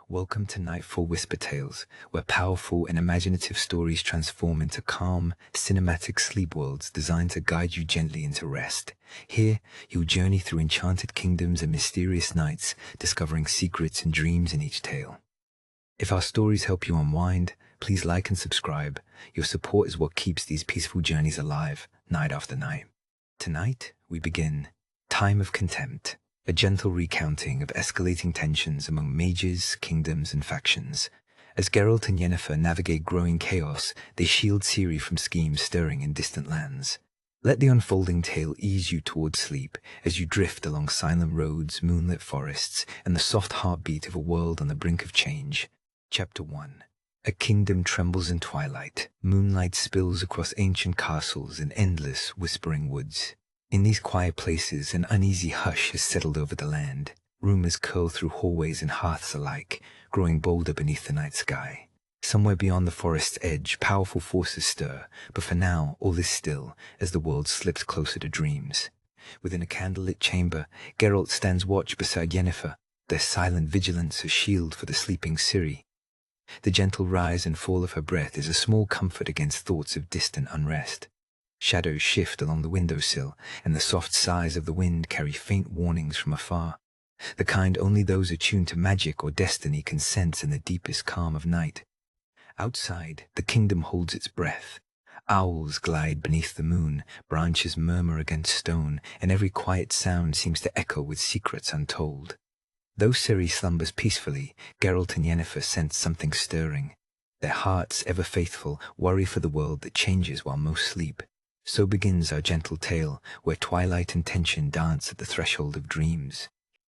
Welcome to Nightfall Whisper Tales, where powerful and imaginative stories transform into calm, cinematic sleep worlds designed to guide you gently into rest. Here, you'll journey through enchanted kingdoms and mysterious nights, discovering secrets and dreams in each tale. If our stories help you unwind, please like and subscribe. Your support is what keeps these peaceful journeys alive, night after night. Tonight, we begin Time of Contempt, a gentle recounting of escalating tensions among mages, kingdoms, and factions. As Geralt and Yennefer navigate growing chaos, they shield Ciri from schemes stirring in distant lands. Let the unfolding tale ease you towards sleep as you drift along silent roads, moonlit forests, and the soft heartbeat of a world on the brink of change. Chapter 1. A kingdom trembles in twilight. Moonlight spills across ancient castles and endless, whispering woods. In these quiet places, an uneasy hush has settled over the land. Rumors curl through hallways and hearths alike, growing bolder beneath the night sky. Somewhere beyond the forest's edge, powerful forces stir, but for now, all is still as the world slips closer to dreams. Within a candlelit chamber, Geralt stands watch beside Yennefer, their silent vigilance a shield for the sleeping Ciri. The gentle rise and fall of her breath is a small comfort against thoughts of distant unrest. Shadows shift along the windowsill, and the soft sighs of the wind carry faint warnings from afar, the kind only those attuned to magic or destiny can sense in the deepest calm of night. Outside, the kingdom holds its breath. Owls glide beneath the moon, branches murmur against stone, and every quiet sound seems to echo with secrets untold. Though Ciri slumbers peacefully, Geralt and Yennefer sense something stirring. Their hearts, ever faithful, worry for the world that changes while most sleep. So begins our gentle tale, where twilight and tension dance at the threshold of dreams.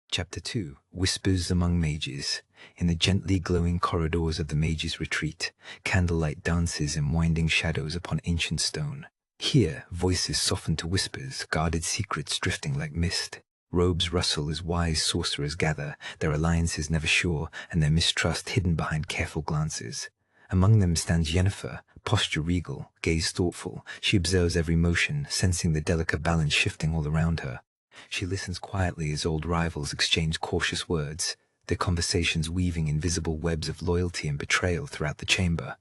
Chapter 2. Whispers among mages. In the gently glowing corridors of the mages' retreat, candlelight dances in winding shadows upon ancient stone. Here, voices soften to whispers, guarded secrets drifting like mist. Robes rustle as wise sorcerers gather, their alliances never sure, and their mistrust hidden behind careful glances. Among them stands Yennefer, posture regal, gaze thoughtful. She observes every motion, sensing the delicate balance shifting all around her. She listens quietly as old rivals exchange cautious words, their conversations weaving invisible webs of loyalty and betrayal throughout the chamber.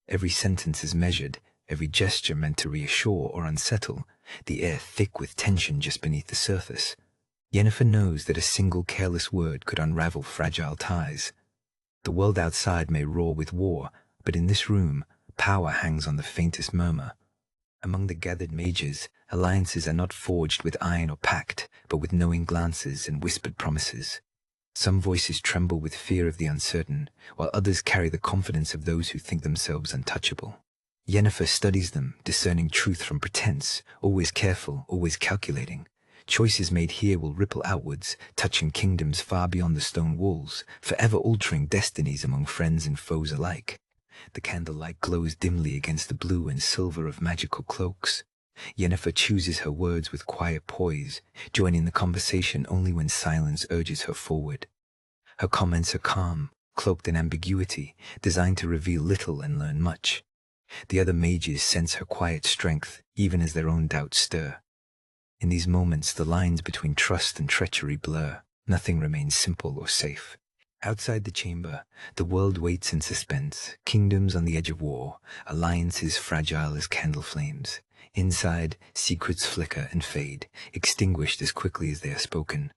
Every sentence is measured, every gesture meant to reassure or unsettle, the air thick with tension just beneath the surface. Yennefer knows that a single careless word could unravel fragile ties. The world outside may roar with war, but in this room, power hangs on the faintest murmur. Among the gathered mages, alliances are not forged with iron or pact, but with knowing glances and whispered promises. Some voices tremble with fear of the uncertain, while others carry the confidence of those who think themselves untouchable. Yennefer studies them, discerning truth from pretense, always careful, always calculating. Choices made here will ripple outwards, touching kingdoms far beyond the stone walls, forever altering destinies among friends and foes alike. The candlelight glows dimly against the blue and silver of magical cloaks. Yennefer chooses her words with quiet poise, joining the conversation only when silence urges her forward. Her comments are calm, cloaked in ambiguity, designed to reveal little and learn much. The other mages sense her quiet strength, even as their own doubts stir. In these moments, the lines between trust and treachery blur. Nothing remains simple or safe. Outside the chamber, the world waits in suspense, kingdoms on the edge of war, alliances fragile as candle flames. Inside, secrets flicker and fade, extinguished as quickly as they are spoken.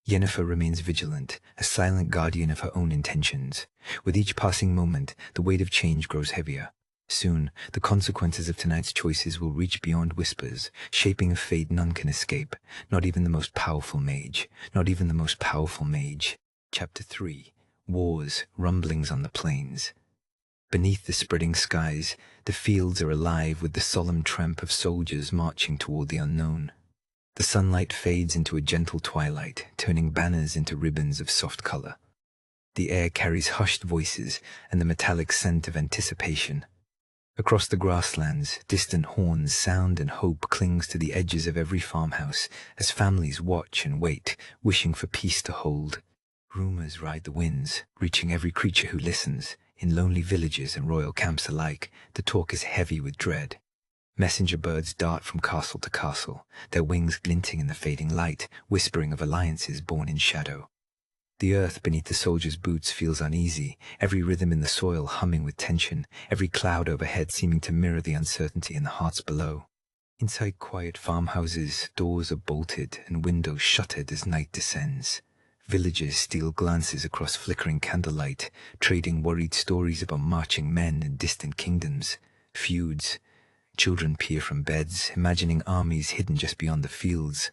Yennefer remains vigilant, a silent guardian of her own intentions. With each passing moment, the weight of change grows heavier. Soon, the consequences of tonight's choices will reach beyond whispers, shaping a fate none can escape, not even the most powerful mage, not even the most powerful mage. Chapter 3. Wars, rumblings on the plains. Beneath the spreading skies, the fields are alive with the solemn tramp of soldiers marching toward the unknown. The sunlight fades into a gentle twilight, turning banners into ribbons of soft color. The air carries hushed voices and the metallic scent of anticipation. Across the grasslands, distant horns sound and hope clings to the edges of every farmhouse as families watch and wait, wishing for peace to hold. Rumors ride the winds, reaching every creature who listens. In lonely villages and royal camps alike, the talk is heavy with dread. Messenger birds dart from castle to castle, their wings glinting in the fading light, whispering of alliances born in shadow. The earth beneath the soldiers' boots feels uneasy, every rhythm in the soil humming with tension, every cloud overhead seeming to mirror the uncertainty in the hearts below. Inside quiet farmhouses, doors are bolted and windows shuttered as night descends. Villagers steal glances across flickering candlelight, trading worried stories about marching men and distant kingdoms, feuds. Children peer from beds, imagining armies hidden just beyond the fields.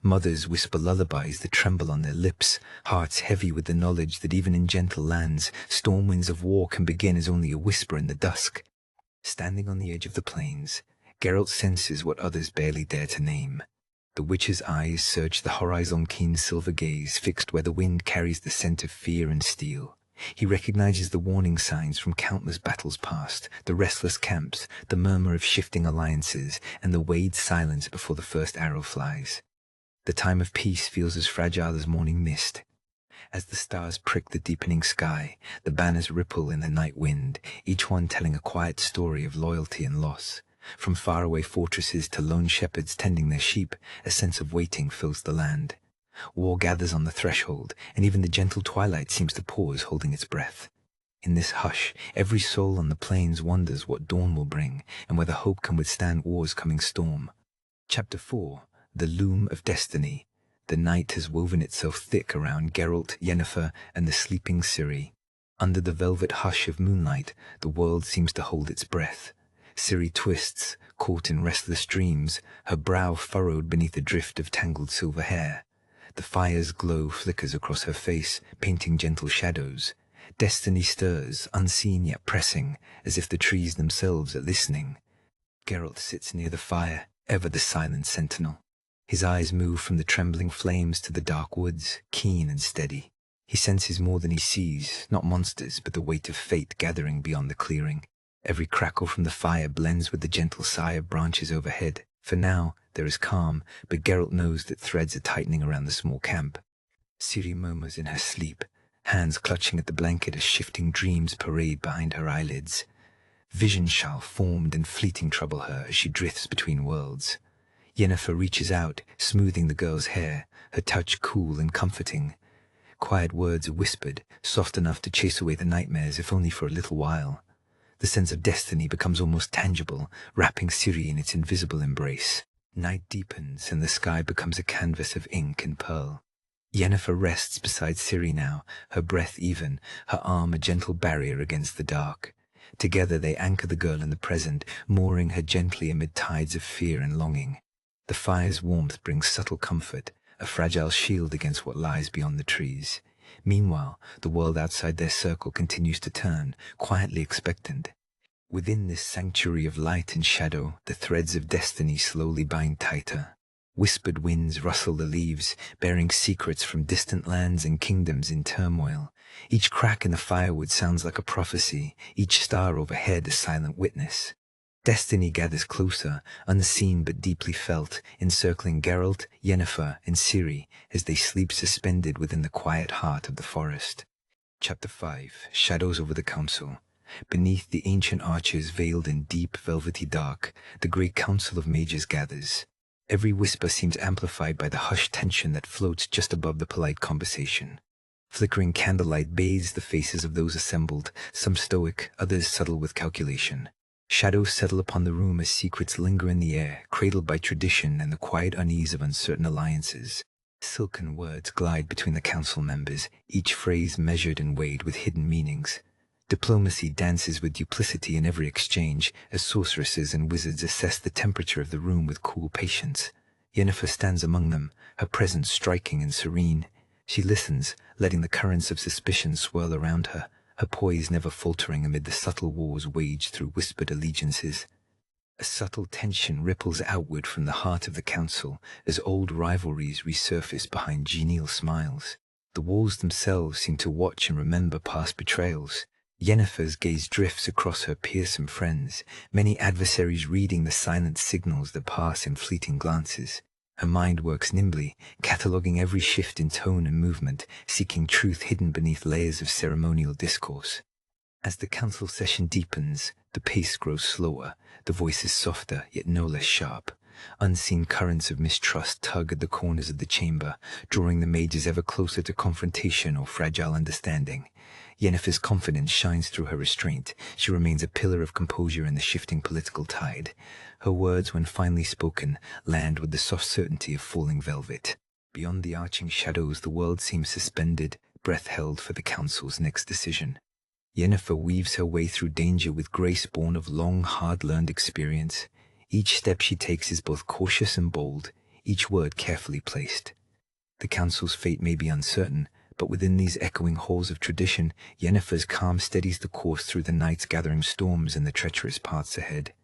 Mothers whisper lullabies that tremble on their lips, hearts heavy with the knowledge that even in gentle lands, storm winds of war can begin as only a whisper in the dusk. Standing on the edge of the plains, Geralt senses what others barely dare to name. The witch's eyes search the horizon's keen silver gaze, fixed where the wind carries the scent of fear and steel. He recognizes the warning signs from countless battles past, the restless camps, the murmur of shifting alliances, and the weighed silence before the first arrow flies. The time of peace feels as fragile as morning mist. As the stars prick the deepening sky, the banners ripple in the night wind, each one telling a quiet story of loyalty and loss. From faraway fortresses to lone shepherds tending their sheep, a sense of waiting fills the land. War gathers on the threshold, and even the gentle twilight seems to pause, holding its breath. In this hush, every soul on the plains wonders what dawn will bring, and whether hope can withstand war's coming storm. Chapter 4. The Loom of Destiny. The night has woven itself thick around Geralt, Yennefer, and the sleeping Ciri. Under the velvet hush of moonlight, the world seems to hold its breath. Ciri twists, caught in restless dreams, her brow furrowed beneath a drift of tangled silver hair. The fire's glow flickers across her face, painting gentle shadows. Destiny stirs, unseen yet pressing, as if the trees themselves are listening. Geralt sits near the fire, ever the silent sentinel. His eyes move from the trembling flames to the dark woods, keen and steady. He senses more than he sees, not monsters, but the weight of fate gathering beyond the clearing. Every crackle from the fire blends with the gentle sigh of branches overhead. For now, there is calm, but Geralt knows that threads are tightening around the small camp. Ciri murmurs in her sleep, hands clutching at the blanket as shifting dreams parade behind her eyelids. Visions shall formed and fleeting trouble her as she drifts between worlds. Yennefer reaches out, smoothing the girl's hair, her touch cool and comforting. Quiet words are whispered, soft enough to chase away the nightmares, if only for a little while. The sense of destiny becomes almost tangible, wrapping Ciri in its invisible embrace. Night deepens, and the sky becomes a canvas of ink and pearl. Yennefer rests beside Ciri now, her breath even, her arm a gentle barrier against the dark. Together they anchor the girl in the present, mooring her gently amid tides of fear and longing. The fire's warmth brings subtle comfort, a fragile shield against what lies beyond the trees. Meanwhile, the world outside their circle continues to turn, quietly expectant. Within this sanctuary of light and shadow, the threads of destiny slowly bind tighter. Whispered winds rustle the leaves, bearing secrets from distant lands and kingdoms in turmoil. Each crack in the firewood sounds like a prophecy, each star overhead a silent witness. Destiny gathers closer, unseen but deeply felt, encircling Geralt, Yennefer, and Ciri as they sleep suspended within the quiet heart of the forest. Chapter 5. Shadows over the Council. Beneath the ancient arches veiled in deep velvety dark, the great council of mages gathers. Every whisper seems amplified by the hushed tension that floats just above the polite conversation. Flickering candlelight bathes the faces of those assembled, some stoic, others subtle with calculation. Shadows settle upon the room as secrets linger in the air, cradled by tradition and the quiet unease of uncertain alliances. Silken words glide between the council members, each phrase measured and weighed with hidden meanings. Diplomacy dances with duplicity in every exchange, as sorceresses and wizards assess the temperature of the room with cool patience. Yennefer stands among them, her presence striking and serene. She listens, letting the currents of suspicion swirl around her, her poise never faltering amid the subtle wars waged through whispered allegiances. A subtle tension ripples outward from the heart of the council as old rivalries resurface behind genial smiles. The walls themselves seem to watch and remember past betrayals. Yennefer's gaze drifts across her fearsome friends, many adversaries reading the silent signals that pass in fleeting glances. Her mind works nimbly, cataloguing every shift in tone and movement, seeking truth hidden beneath layers of ceremonial discourse. As the council session deepens, the pace grows slower, the voices softer, yet no less sharp. Unseen currents of mistrust tug at the corners of the chamber, drawing the mages ever closer to confrontation or fragile understanding. Yennefer's confidence shines through her restraint. She remains a pillar of composure in the shifting political tide. Her words, when finally spoken, land with the soft certainty of falling velvet. Beyond the arching shadows, the world seems suspended, breath held for the council's next decision. Yennefer weaves her way through danger with grace born of long, hard-learned experience. Each step she takes is both cautious and bold, each word carefully placed. The council's fate may be uncertain, but within these echoing halls of tradition, Yennefer's calm steadies the course through the night's gathering storms and the treacherous paths ahead.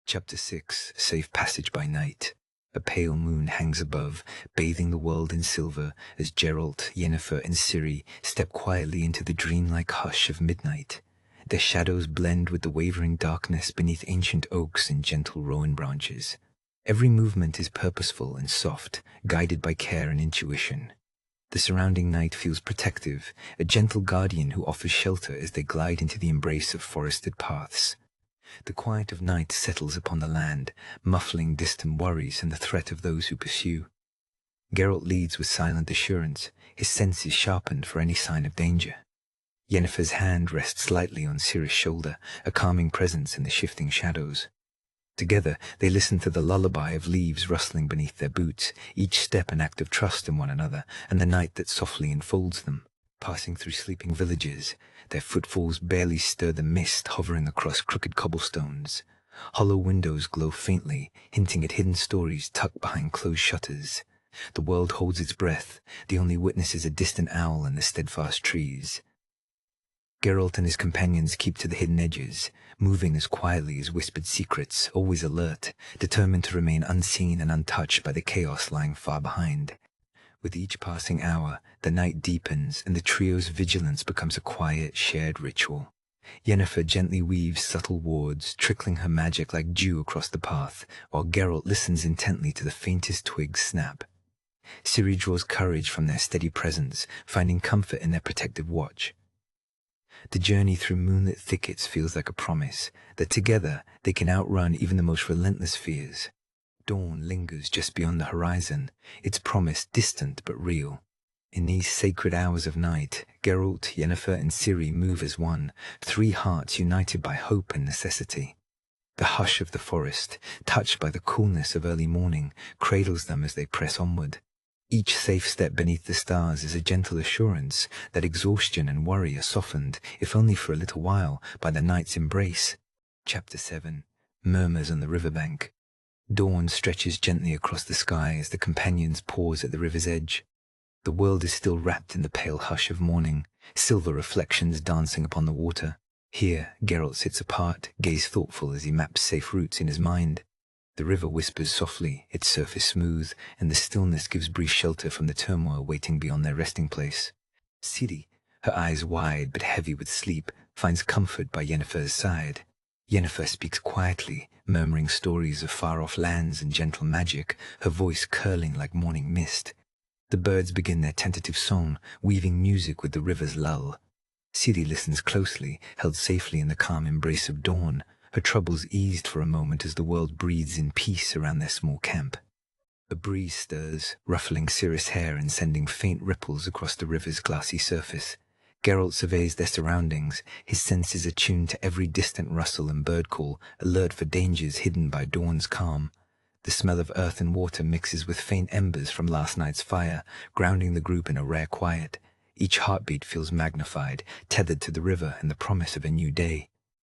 Chapter 6. Safe Passage by Night. A pale moon hangs above, bathing the world in silver, as Geralt, Yennefer, and Ciri step quietly into the dreamlike hush of midnight. Their shadows blend with the wavering darkness beneath ancient oaks and gentle rowan branches. Every movement is purposeful and soft, guided by care and intuition. The surrounding night feels protective, a gentle guardian who offers shelter as they glide into the embrace of forested paths. The quiet of night settles upon the land, muffling distant worries and the threat of those who pursue. Geralt leads with silent assurance, his senses sharpened for any sign of danger. Yennefer's hand rests lightly on Ciri's shoulder, a calming presence in the shifting shadows. Together, they listen to the lullaby of leaves rustling beneath their boots, each step an act of trust in one another and the night that softly enfolds them. Passing through sleeping villages, their footfalls barely stir the mist hovering across crooked cobblestones. Hollow windows glow faintly, hinting at hidden stories tucked behind closed shutters. The world holds its breath, the only witness is a distant owl in the steadfast trees. Geralt and his companions keep to the hidden edges, moving as quietly as whispered secrets, always alert, determined to remain unseen and untouched by the chaos lying far behind. With each passing hour, the night deepens, and the trio's vigilance becomes a quiet, shared ritual. Yennefer gently weaves subtle wards, trickling her magic like dew across the path, while Geralt listens intently to the faintest twigs snap. Ciri draws courage from their steady presence, finding comfort in their protective watch. The journey through moonlit thickets feels like a promise that together they can outrun even the most relentless fears. Dawn lingers just beyond the horizon, its promise distant but real. In these sacred hours of night, Geralt, Yennefer, and Ciri move as one, three hearts united by hope and necessity. The hush of the forest, touched by the coolness of early morning, cradles them as they press onward. Each safe step beneath the stars is a gentle assurance that exhaustion and worry are softened, if only for a little while, by the night's embrace. Chapter 7. Murmurs on the riverbank. Dawn stretches gently across the sky as the companions pause at the river's edge. The world is still wrapped in the pale hush of morning, silver reflections dancing upon the water. Here, Geralt sits apart, gaze thoughtful as he maps safe routes in his mind. The river whispers softly, its surface smooth, and the stillness gives brief shelter from the turmoil waiting beyond their resting place. Ciri, her eyes wide but heavy with sleep, finds comfort by Yennefer's side. Yennefer speaks quietly, murmuring stories of far-off lands and gentle magic, her voice curling like morning mist. The birds begin their tentative song, weaving music with the river's lull. Ciri listens closely, held safely in the calm embrace of dawn, her troubles eased for a moment as the world breathes in peace around their small camp. A breeze stirs, ruffling Ciri's hair and sending faint ripples across the river's glassy surface. Geralt surveys their surroundings, his senses attuned to every distant rustle and bird call, alert for dangers hidden by dawn's calm. The smell of earth and water mixes with faint embers from last night's fire, grounding the group in a rare quiet. Each heartbeat feels magnified, tethered to the river and the promise of a new day.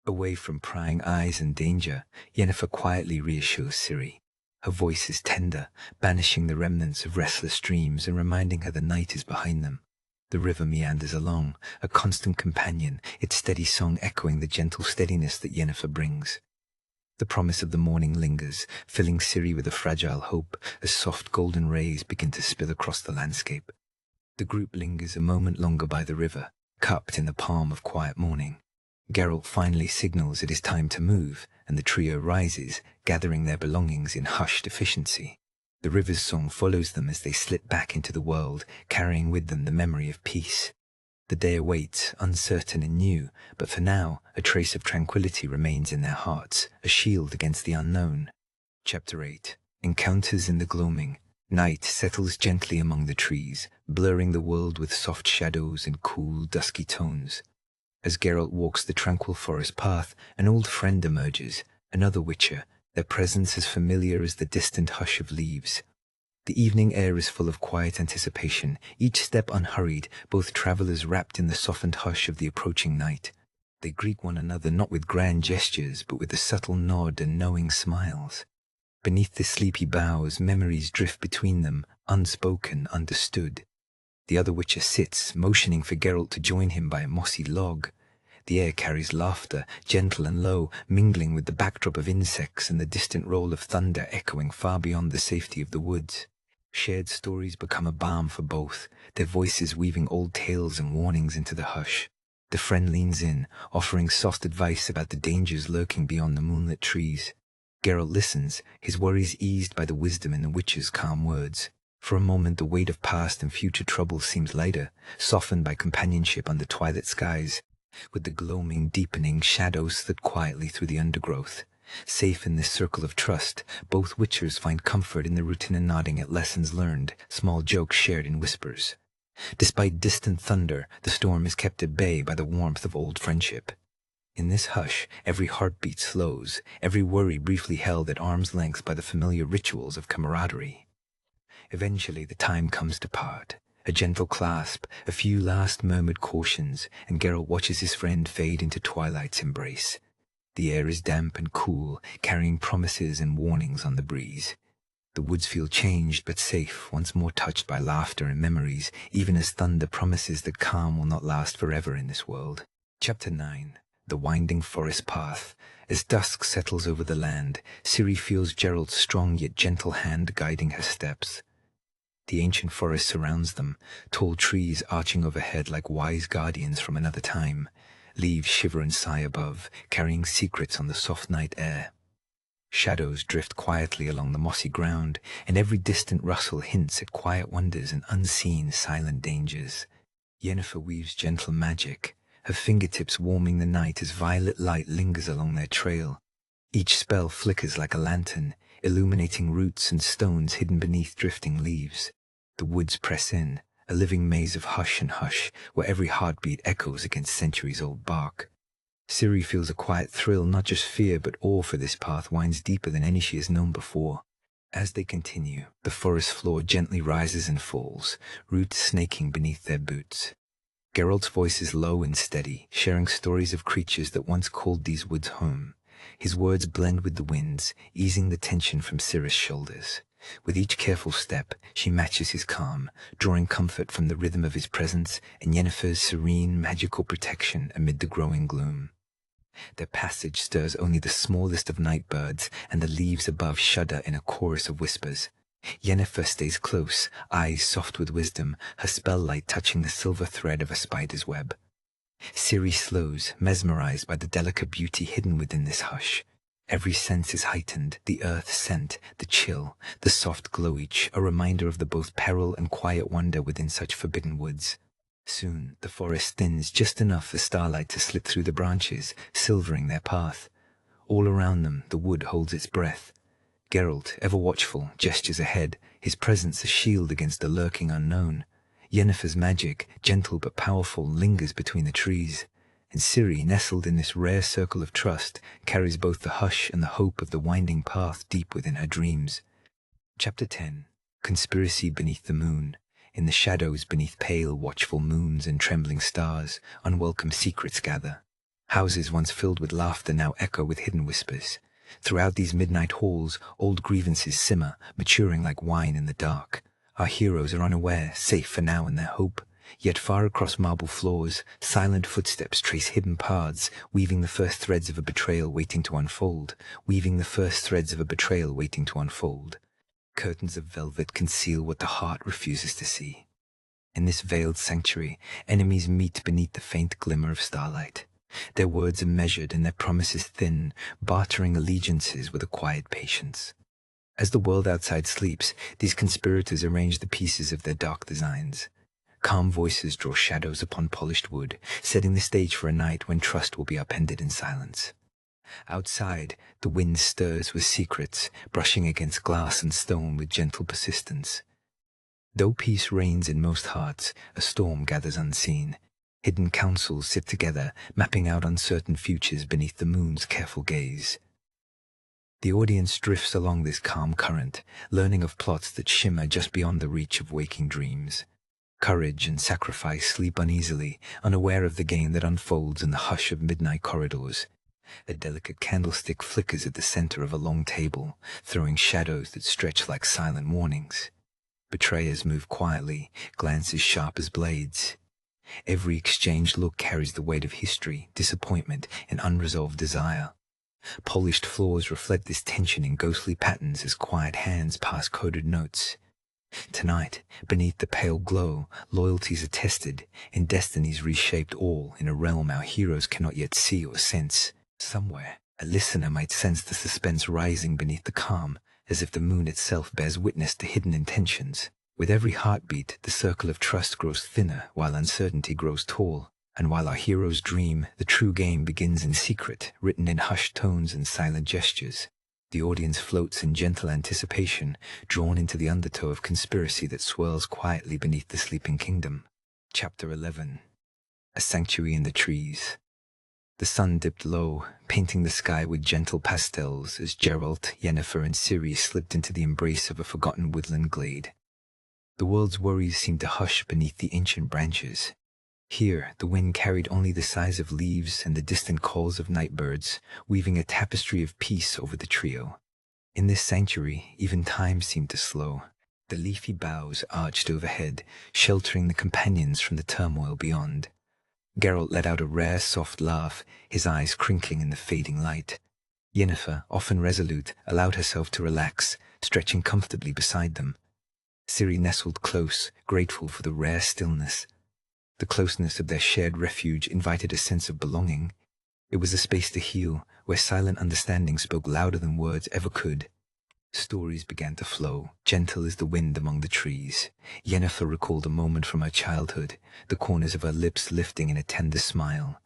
Away from prying eyes and danger, Yennefer quietly reassures Ciri. Her voice is tender, banishing the remnants of restless dreams and reminding her the night is behind them. The river meanders along, a constant companion, its steady song echoing the gentle steadiness that Yennefer brings. The promise of the morning lingers, filling Ciri with a fragile hope as soft golden rays begin to spill across the landscape. The group lingers a moment longer by the river, cupped in the palm of quiet morning. Geralt finally signals it is time to move, and the trio rises, gathering their belongings in hushed efficiency. The river's song follows them as they slip back into the world, carrying with them the memory of peace. The day awaits, uncertain and new, but for now, a trace of tranquility remains in their hearts, a shield against the unknown. Chapter 8. Encounters in the gloaming. Night settles gently among the trees, blurring the world with soft shadows and cool, dusky tones. As Geralt walks the tranquil forest path, an old friend emerges, another witcher, their presence as familiar as the distant hush of leaves. The evening air is full of quiet anticipation, each step unhurried, both travelers wrapped in the softened hush of the approaching night. They greet one another not with grand gestures, but with a subtle nod and knowing smiles. Beneath the sleepy boughs, memories drift between them, unspoken, understood. The other witcher sits, motioning for Geralt to join him by a mossy log. The air carries laughter, gentle and low, mingling with the backdrop of insects and the distant roll of thunder echoing far beyond the safety of the woods. Shared stories become a balm for both, their voices weaving old tales and warnings into the hush. The friend leans in, offering soft advice about the dangers lurking beyond the moonlit trees. Geralt listens, his worries eased by the wisdom in the witcher's calm words. For a moment the weight of past and future troubles seems lighter, softened by companionship under twilight skies. With the gloaming deepening, shadows slid quietly through the undergrowth. Safe in this circle of trust, both witchers find comfort in the routine and nodding at lessons learned, small jokes shared in whispers. Despite distant thunder, the storm is kept at bay by the warmth of old friendship. In this hush, every heartbeat slows, every worry briefly held at arm's length by the familiar rituals of camaraderie. Eventually the time comes to part. A gentle clasp, a few last murmured cautions, and Geralt watches his friend fade into twilight's embrace. The air is damp and cool, carrying promises and warnings on the breeze. The woods feel changed but safe, once more touched by laughter and memories, even as thunder promises that calm will not last forever in this world. Chapter 9. The Winding Forest Path. As dusk settles over the land, Ciri feels Geralt's strong yet gentle hand guiding her steps. The ancient forest surrounds them, tall trees arching overhead like wise guardians from another time. Leaves shiver and sigh above, carrying secrets on the soft night air. Shadows drift quietly along the mossy ground, and every distant rustle hints at quiet wonders and unseen silent dangers. Yennefer weaves gentle magic, her fingertips warming the night as violet light lingers along their trail. Each spell flickers like a lantern, illuminating roots and stones hidden beneath drifting leaves. The woods press in, a living maze of hush and hush, where every heartbeat echoes against centuries-old bark. Ciri feels a quiet thrill, not just fear but awe, for this path winds deeper than any she has known before. As they continue, the forest floor gently rises and falls, roots snaking beneath their boots. Geralt's voice is low and steady, sharing stories of creatures that once called these woods home. His words blend with the winds, easing the tension from Ciri's shoulders. With each careful step, she matches his calm, drawing comfort from the rhythm of his presence and Yennefer's serene, magical protection amid the growing gloom. Their passage stirs only the smallest of night birds, and the leaves above shudder in a chorus of whispers. Yennefer stays close, eyes soft with wisdom, her spell light touching the silver thread of a spider's web. Ciri slows, mesmerized by the delicate beauty hidden within this hush. Every sense is heightened, the earth scent, the chill, the soft glow, each a reminder of the both peril and quiet wonder within such forbidden woods. Soon the forest thins just enough for starlight to slip through the branches, silvering their path. All around them the wood holds its breath. Geralt, ever watchful, gestures ahead, his presence a shield against the lurking unknown. Yennefer's magic, gentle but powerful, lingers between the trees. And Ciri, nestled in this rare circle of trust, carries both the hush and the hope of the winding path deep within her dreams. Chapter 10. Conspiracy Beneath the Moon. In the shadows beneath pale, watchful moons and trembling stars, unwelcome secrets gather. Houses once filled with laughter now echo with hidden whispers. Throughout these midnight halls, old grievances simmer, maturing like wine in the dark. Our heroes are unaware, safe for now in their hope. Yet far across marble floors, silent footsteps trace hidden paths, weaving the first threads of a betrayal waiting to unfold. Curtains of velvet conceal what the heart refuses to see. In this veiled sanctuary, enemies meet beneath the faint glimmer of starlight. Their words are measured and their promises thin, bartering allegiances with a quiet patience. As the world outside sleeps, these conspirators arrange the pieces of their dark designs. Calm voices draw shadows upon polished wood, setting the stage for a night when trust will be upended in silence. Outside, the wind stirs with secrets, brushing against glass and stone with gentle persistence. Though peace reigns in most hearts, a storm gathers unseen. Hidden councils sit together, mapping out uncertain futures beneath the moon's careful gaze. The audience drifts along this calm current, learning of plots that shimmer just beyond the reach of waking dreams. Courage and sacrifice sleep uneasily, unaware of the game that unfolds in the hush of midnight corridors. A delicate candlestick flickers at the center of a long table, throwing shadows that stretch like silent warnings. Betrayers move quietly, glances sharp as blades. Every exchanged look carries the weight of history, disappointment, and unresolved desire. Polished floors reflect this tension in ghostly patterns as quiet hands pass coded notes. Tonight, beneath the pale glow, loyalties are tested, and destinies reshaped, all in a realm our heroes cannot yet see or sense. Somewhere, a listener might sense the suspense rising beneath the calm, as if the moon itself bears witness to hidden intentions. With every heartbeat, the circle of trust grows thinner while uncertainty grows tall. And while our heroes dream, the true game begins in secret, written in hushed tones and silent gestures. The audience floats in gentle anticipation, drawn into the undertow of conspiracy that swirls quietly beneath the sleeping kingdom. Chapter 11. A Sanctuary in the Trees. The sun dipped low, painting the sky with gentle pastels as Geralt, Yennefer, and Ciri slipped into the embrace of a forgotten woodland glade. The world's worries seemed to hush beneath the ancient branches. Here, the wind carried only the sighs of leaves and the distant calls of night birds, weaving a tapestry of peace over the trio. In this sanctuary, even time seemed to slow. The leafy boughs arched overhead, sheltering the companions from the turmoil beyond. Geralt let out a rare, soft laugh, his eyes crinkling in the fading light. Yennefer, often resolute, allowed herself to relax, stretching comfortably beside them. Ciri nestled close, grateful for the rare stillness. The closeness of their shared refuge invited a sense of belonging. It was a space to heal, where silent understanding spoke louder than words ever could. Stories began to flow, gentle as the wind among the trees. Yennefer recalled a moment from her childhood, the corners of her lips lifting in a tender smile.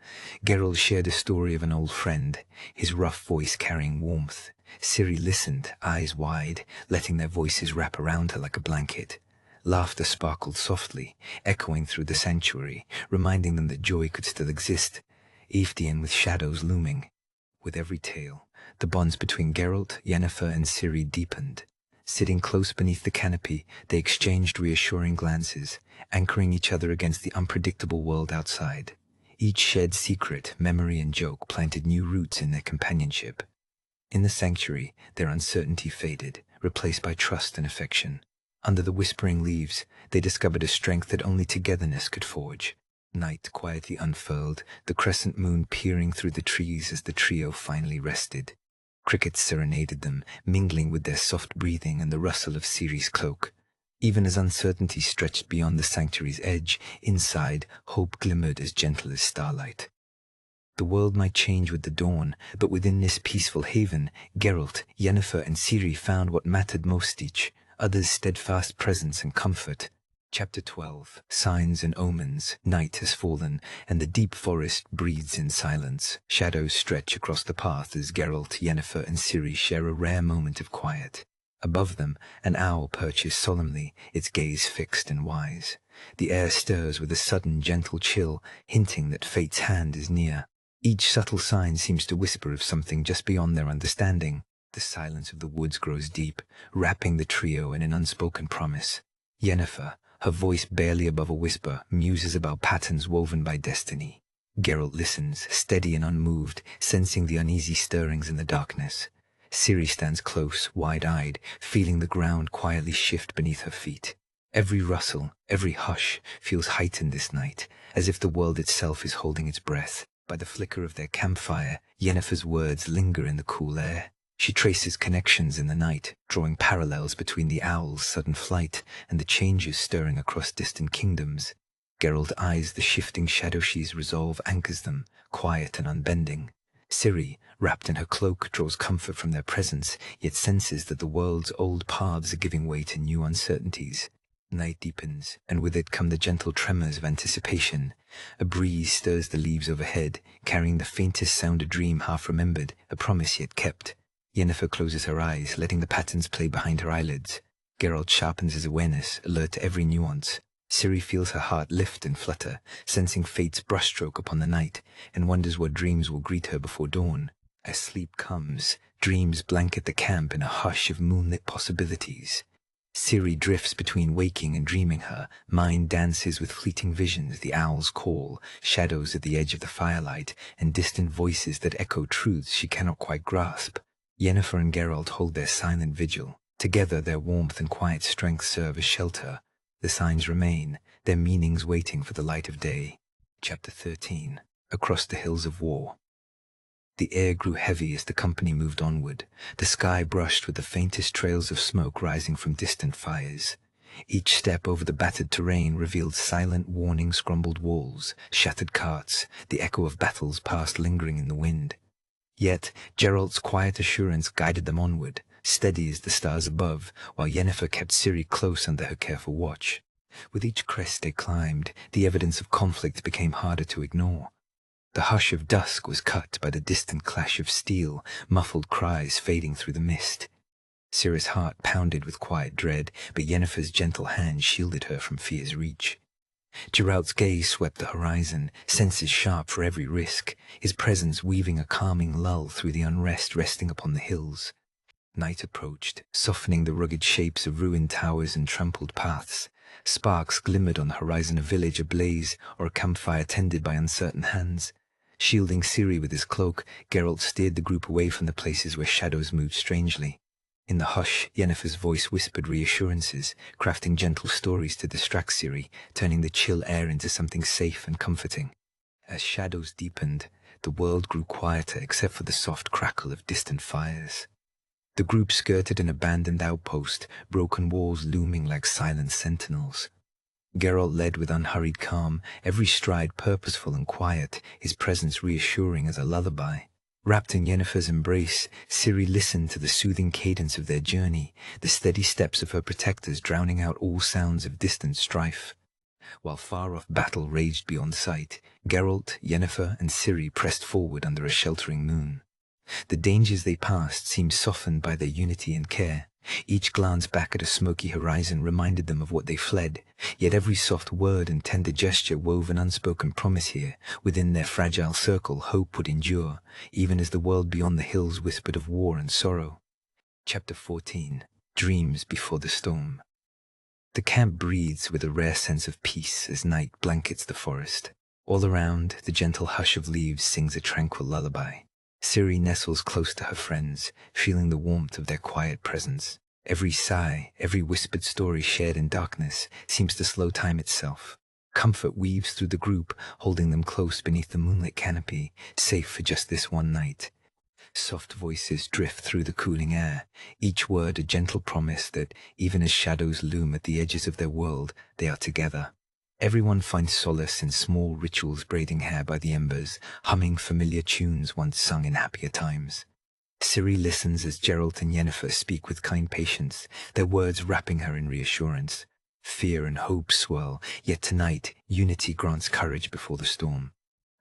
Geralt shared a story of an old friend, his rough voice carrying warmth. Ciri listened, eyes wide, letting their voices wrap around her like a blanket. Laughter sparkled softly, echoing through the sanctuary, reminding them that joy could still exist, Eeftian with shadows looming. With every tale, the bonds between Geralt, Yennefer, and Ciri deepened. Sitting close beneath the canopy, they exchanged reassuring glances, anchoring each other against the unpredictable world outside. Each shared secret, memory, and joke planted new roots in their companionship. In the sanctuary, their uncertainty faded, replaced by trust and affection. Under the whispering leaves, they discovered a strength that only togetherness could forge. Night quietly unfurled, the crescent moon peering through the trees as the trio finally rested. Crickets serenaded them, mingling with their soft breathing and the rustle of Ciri's cloak. Even as uncertainty stretched beyond the sanctuary's edge, inside, hope glimmered as gentle as starlight. The world might change with the dawn, but within this peaceful haven, Geralt, Yennefer, and Ciri found what mattered most each, others' steadfast presence and comfort. Chapter 12. Signs and Omens. Night has fallen, and the deep forest breathes in silence. Shadows stretch across the path as Geralt, Yennefer, and Ciri share a rare moment of quiet. Above them, an owl perches solemnly, its gaze fixed and wise. The air stirs with a sudden gentle chill, hinting that fate's hand is near. Each subtle sign seems to whisper of something just beyond their understanding. The silence of the woods grows deep, wrapping the trio in an unspoken promise. Yennefer, her voice barely above a whisper, muses about patterns woven by destiny. Geralt listens, steady and unmoved, sensing the uneasy stirrings in the darkness. Ciri stands close, wide-eyed, feeling the ground quietly shift beneath her feet. Every rustle, every hush, feels heightened this night, as if the world itself is holding its breath. By the flicker of their campfire, Yennefer's words linger in the cool air. She traces connections in the night, drawing parallels between the owl's sudden flight and the changes stirring across distant kingdoms. Geralt eyes the shifting shadow she's resolve anchors them, quiet and unbending. Ciri, wrapped in her cloak, draws comfort from their presence, yet senses that the world's old paths are giving way to new uncertainties. Night deepens, and with it come the gentle tremors of anticipation. A breeze stirs the leaves overhead, carrying the faintest sound a dream half remembered, a promise yet kept. Yennefer closes her eyes, letting the patterns play behind her eyelids. Geralt sharpens his awareness, alert to every nuance. Ciri feels her heart lift and flutter, sensing fate's brushstroke upon the night, and wonders what dreams will greet her before dawn. As sleep comes, dreams blanket the camp in a hush of moonlit possibilities. Ciri drifts between waking and dreaming her. Mind dances with fleeting visions, the owl's call, shadows at the edge of the firelight, and distant voices that echo truths she cannot quite grasp. Yennefer and Geralt hold their silent vigil. Together their warmth and quiet strength serve as shelter. The signs remain, their meanings waiting for the light of day. Chapter 13. Across the Hills of War. The air grew heavy as the company moved onward, the sky brushed with the faintest trails of smoke rising from distant fires. Each step over the battered terrain revealed silent warning scrumbled walls, shattered carts, the echo of battles past lingering in the wind. Yet Geralt's quiet assurance guided them onward, steady as the stars above, while Yennefer kept Ciri close under her careful watch. With each crest they climbed, the evidence of conflict became harder to ignore. The hush of dusk was cut by the distant clash of steel, muffled cries fading through the mist. Ciri's heart pounded with quiet dread, but Yennefer's gentle hand shielded her from fear's reach. Geralt's gaze swept the horizon, senses sharp for every risk, his presence weaving a calming lull through the unrest resting upon the hills. Night approached, softening the rugged shapes of ruined towers and trampled paths. Sparks glimmered on the horizon, a village ablaze or a campfire tended by uncertain hands. Shielding Ciri with his cloak, Geralt steered the group away from the places where shadows moved strangely. In the hush, Yennefer's voice whispered reassurances, crafting gentle stories to distract Ciri, turning the chill air into something safe and comforting. As shadows deepened, the world grew quieter except for the soft crackle of distant fires. The group skirted an abandoned outpost, broken walls looming like silent sentinels. Geralt led with unhurried calm, every stride purposeful and quiet, his presence reassuring as a lullaby. Wrapped in Yennefer's embrace, Ciri listened to the soothing cadence of their journey, the steady steps of her protectors drowning out all sounds of distant strife. While far-off battle raged beyond sight, Geralt, Yennefer, and Ciri pressed forward under a sheltering moon. The dangers they passed seemed softened by their unity and care. Each glance back at a smoky horizon reminded them of what they fled, yet every soft word and tender gesture wove an unspoken promise here. Within their fragile circle, hope would endure, even as the world beyond the hills whispered of war and sorrow. Chapter 14. Dreams Before the Storm. The camp breathes with a rare sense of peace as night blankets the forest. All around, the gentle hush of leaves sings a tranquil lullaby. Ciri nestles close to her friends, feeling the warmth of their quiet presence. Every sigh, every whispered story shared in darkness seems to slow time itself. Comfort weaves through the group, holding them close beneath the moonlit canopy, safe for just this one night. Soft voices drift through the cooling air, each word a gentle promise that, even as shadows loom at the edges of their world, they are together. Everyone finds solace in small rituals, braiding hair by the embers, humming familiar tunes once sung in happier times. Ciri listens as Geralt and Yennefer speak with kind patience, their words wrapping her in reassurance. Fear and hope swirl, yet tonight unity grants courage before the storm.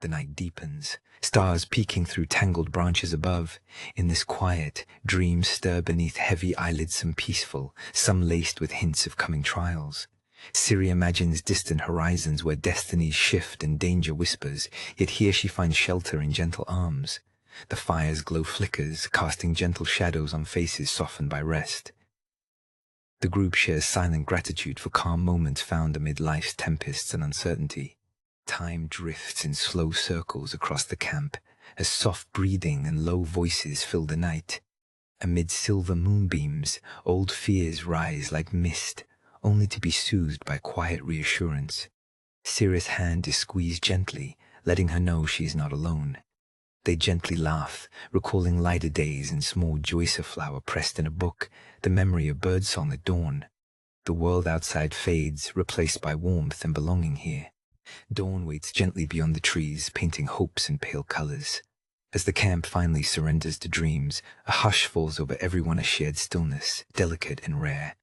The night deepens, stars peeking through tangled branches above. In this quiet, dreams stir beneath heavy eyelids, some peaceful, some laced with hints of coming trials. Ciri imagines distant horizons where destinies shift and danger whispers, yet here she finds shelter in gentle arms. The fire's glow flickers, casting gentle shadows on faces softened by rest. The group shares silent gratitude for calm moments found amid life's tempests and uncertainty. Time drifts in slow circles across the camp, as soft breathing and low voices fill the night. Amid silver moonbeams, old fears rise like mist, only to be soothed by quiet reassurance. Ciri's hand is squeezed gently, letting her know she is not alone. They gently laugh, recalling lighter days and small joyous flower pressed in a book, the memory of birdsong at dawn. The world outside fades, replaced by warmth and belonging here. Dawn waits gently beyond the trees, painting hopes in pale colors. As the camp finally surrenders to dreams, a hush falls over everyone, a shared stillness, delicate and rare.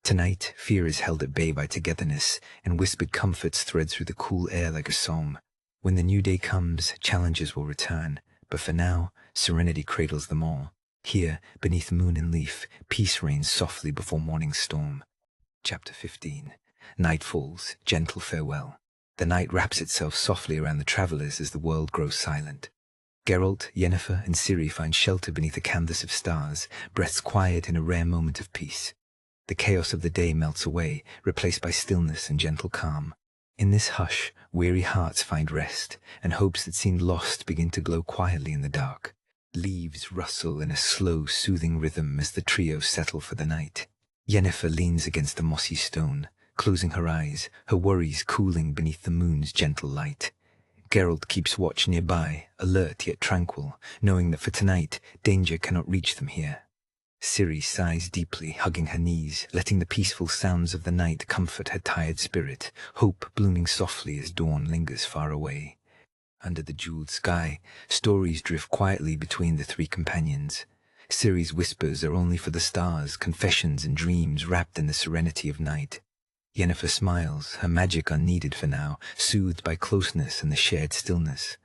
Tonight, fear is held at bay by togetherness, and whispered comforts thread through the cool air like a song. When the new day comes, challenges will return, but for now, serenity cradles them all. Here, beneath moon and leaf, peace reigns softly before morning's storm. Chapter 15. Night falls, gentle farewell. The night wraps itself softly around the travelers as the world grows silent. Geralt, Yennefer, and Ciri find shelter beneath a canvas of stars, breaths quiet in a rare moment of peace. The chaos of the day melts away, replaced by stillness and gentle calm. In this hush, weary hearts find rest, and hopes that seemed lost begin to glow quietly in the dark. Leaves rustle in a slow, soothing rhythm as the trio settle for the night. Yennefer leans against a mossy stone, closing her eyes, her worries cooling beneath the moon's gentle light. Geralt keeps watch nearby, alert yet tranquil, knowing that for tonight, danger cannot reach them here. Ciri sighs deeply, hugging her knees, letting the peaceful sounds of the night comfort her tired spirit, hope blooming softly as dawn lingers far away. Under the jeweled sky, stories drift quietly between the three companions. Ciri's whispers are only for the stars, confessions and dreams wrapped in the serenity of night. Yennefer smiles, her magic unneeded for now, soothed by closeness and the shared stillness.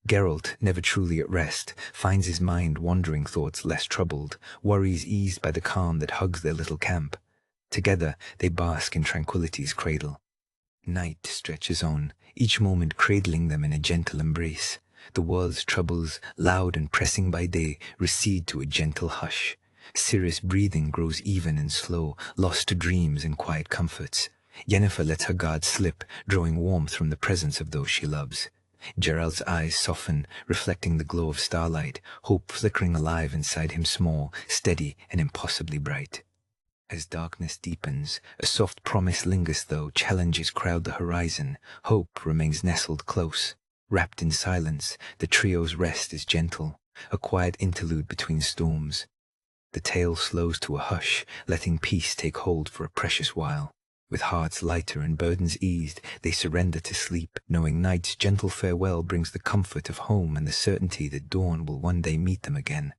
Geralt, never truly at rest, finds his mind wandering thoughts less troubled, worries eased by the calm that hugs their little camp. Together, they bask in tranquility's cradle. Night stretches on, each moment cradling them in a gentle embrace. The world's troubles, loud and pressing by day, recede to a gentle hush. Ciri's breathing grows even and slow, lost to dreams and quiet comforts. Yennefer lets her guard slip, drawing warmth from the presence of those she loves. Geralt's eyes soften, reflecting the glow of starlight, hope flickering alive inside him, small, steady, and impossibly bright. As darkness deepens, a soft promise lingers though challenges crowd the horizon. Hope remains nestled close. Wrapped in silence, the trio's rest is gentle, a quiet interlude between storms. The tale slows to a hush, letting peace take hold for a precious while. With hearts lighter and burdens eased, they surrender to sleep, knowing night's gentle farewell brings the comfort of home and the certainty that dawn will one day meet them again.